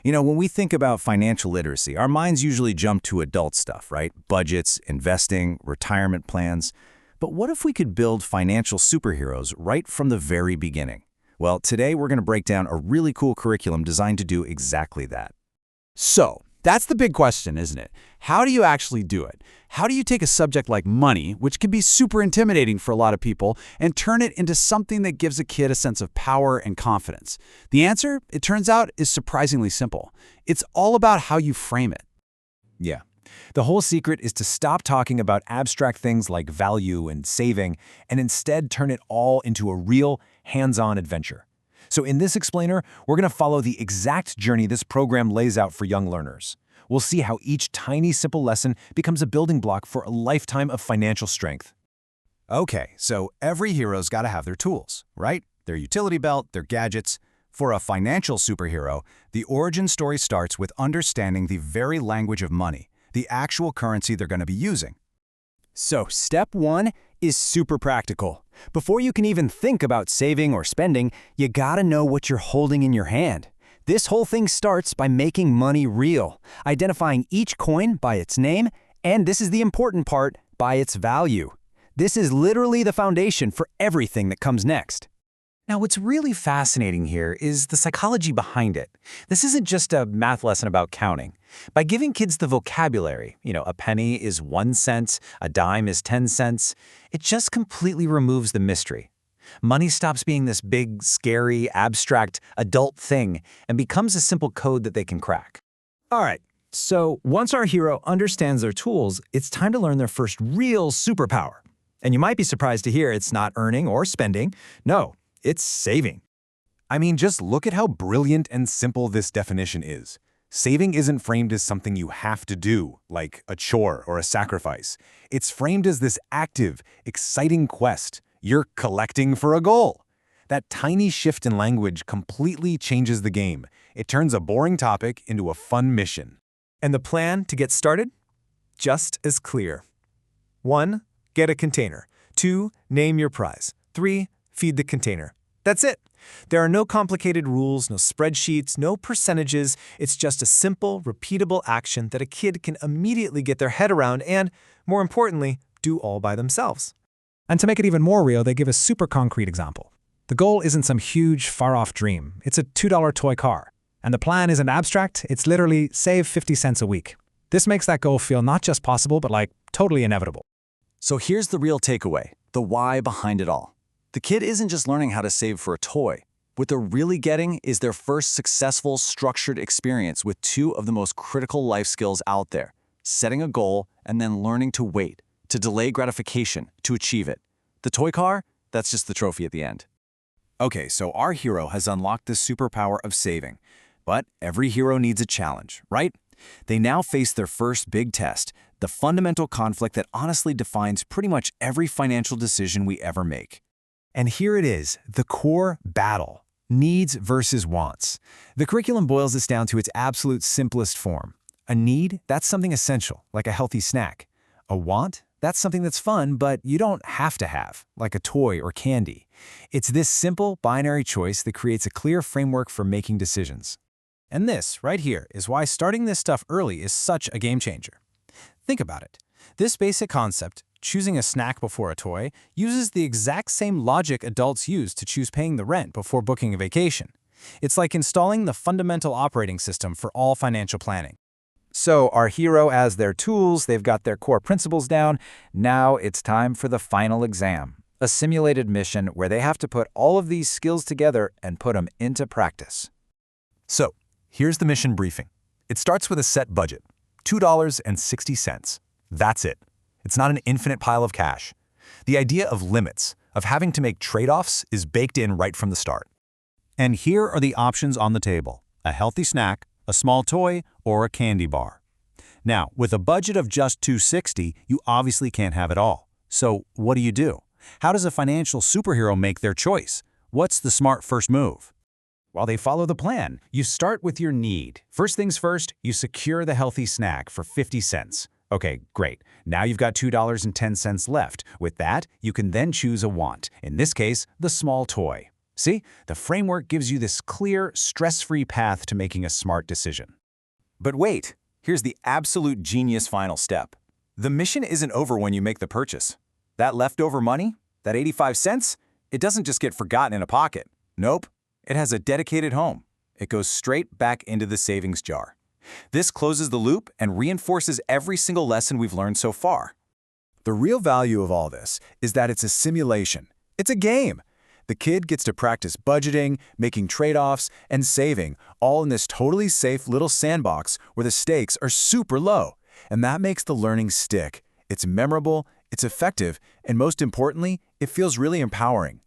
When we think about financial literacy, our minds usually jump to adult stuff, right? Budgets, investing, retirement plans. But what if we could build financial superheroes right from the very beginning? Well, today we're going to break down a really cool curriculum designed to do exactly that. So, that's the big question, isn't it? How do you actually do it? How do you take a subject like money, which can be super intimidating for a lot of people, and turn it into something that gives a kid a sense of power and confidence? The answer, it turns out, is surprisingly simple. It's all about how you frame it. Yeah. The whole secret is to stop talking about abstract things like value and saving, and instead turn it all into a real, hands-on adventure. So in this explainer, we're going to follow the exact journey this program lays out for young learners. We'll see how each tiny, simple lesson becomes a building block for a lifetime of financial strength. Okay, so every hero's got to have their tools, right? Their utility belt, their gadgets. For a financial superhero, the origin story starts with understanding the very language of money, the actual currency they're going to be using. So step one is super practical. Before you can even think about saving or spending, you gotta know what you're holding in your hand. This whole thing starts by making money real, identifying each coin by its name, and this is the important part, by its value. This is literally the foundation for everything that comes next. Now, what's really fascinating here is the psychology behind it. This isn't just a math lesson about counting. By giving kids the vocabulary, a penny is 1 cent, a dime is 10 cents, it just completely removes the mystery. Money stops being this big, scary, abstract, adult thing and becomes a simple code that they can crack. All right, so once our hero understands their tools, it's time to learn their first real superpower. And you might be surprised to hear it's not earning or spending. No, it's saving. I mean, just look at how brilliant and simple this definition is. Saving isn't framed as something you have to do, like a chore or a sacrifice. It's framed as this active, exciting quest. You're collecting for a goal. That tiny shift in language completely changes the game. It turns a boring topic into a fun mission. And the plan to get started? Just as clear. 1. Get a container. 2. Name your prize. 3. Feed the container. That's it. There are no complicated rules, no spreadsheets, no percentages. It's just a simple, repeatable action that a kid can immediately get their head around and, more importantly, do all by themselves. And to make it even more real, they give a super concrete example. The goal isn't some huge, far-off dream. It's a $2 toy car. And the plan isn't abstract. It's literally save 50 cents a week. This makes that goal feel not just possible, but like totally inevitable. So here's the real takeaway, the why behind it all. The kid isn't just learning how to save for a toy. What they're really getting is their first successful, structured experience with two of the most critical life skills out there, setting a goal and then learning to wait, to delay gratification, to achieve it. The toy car, that's just the trophy at the end. Okay, so our hero has unlocked the superpower of saving. But every hero needs a challenge, right? They now face their first big test, the fundamental conflict that honestly defines pretty much every financial decision we ever make. And here it is, the core battle, needs versus wants. The curriculum boils this down to its absolute simplest form. A need, that's something essential, like a healthy snack. A want, that's something that's fun, but you don't have to have, like a toy or candy. It's this simple, binary choice that creates a clear framework for making decisions. And this, right here, is why starting this stuff early is such a game changer. Think about it. This basic concept, choosing a snack before a toy, uses the exact same logic adults use to choose paying the rent before booking a vacation. It's like installing the fundamental operating system for all financial planning. So our hero has their tools, they've got their core principles down. Now it's time for the final exam, a simulated mission where they have to put all of these skills together and put them into practice. So, here's the mission briefing. It starts with a set budget, $2.60. That's it. It's not an infinite pile of cash. The idea of limits, of having to make trade-offs, is baked in right from the start. And here are the options on the table: a healthy snack, a small toy, or a candy bar. Now, with a budget of just $260, you obviously can't have it all. So what do? How does a financial superhero make their choice? What's the smart first move? While they follow the plan, you start with your need. First things first, you secure the healthy snack for 50 cents. Okay, great. Now you've got $2.10 left. With that, you can then choose a want, in this case, the small toy. See, the framework gives you this clear, stress-free path to making a smart decision. But wait, here's the absolute genius final step. The mission isn't over when you make the purchase. That leftover money, that 85 cents, it doesn't just get forgotten in a pocket. Nope, it has a dedicated home. It goes straight back into the savings jar. This closes the loop and reinforces every single lesson we've learned so far. The real value of all this is that it's a simulation. It's a game. The kid gets to practice budgeting, making trade-offs, and saving, all in this totally safe little sandbox where the stakes are super low. And that makes the learning stick. It's memorable, it's effective, and most importantly, it feels really empowering.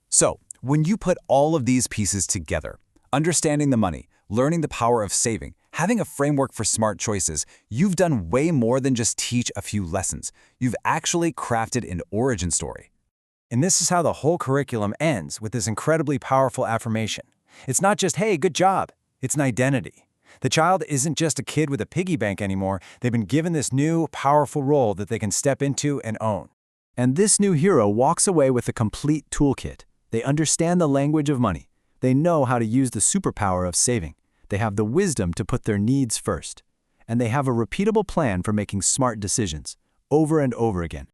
So, when you put all of these pieces together, understanding the money, learning the power of saving, having a framework for smart choices, you've done way more than just teach a few lessons. You've actually crafted an origin story. And this is how the whole curriculum ends, with this incredibly powerful affirmation. It's not just, hey, good job. It's an identity. The child isn't just a kid with a piggy bank anymore. They've been given this new, powerful role that they can step into and own. And this new hero walks away with a complete toolkit. They understand the language of money. They know how to use the superpower of saving. They have the wisdom to put their needs first. And they have a repeatable plan for making smart decisions, over and over again.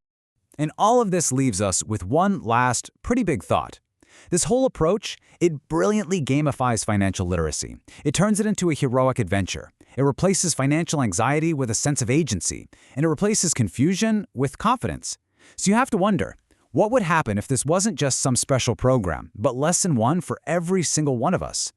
And all of this leaves us with one last, pretty big thought. This whole approach, it brilliantly gamifies financial literacy. It turns it into a heroic adventure. It replaces financial anxiety with a sense of agency, and it replaces confusion with confidence. So you have to wonder, what would happen if this wasn't just some special program, but lesson one for every single one of us?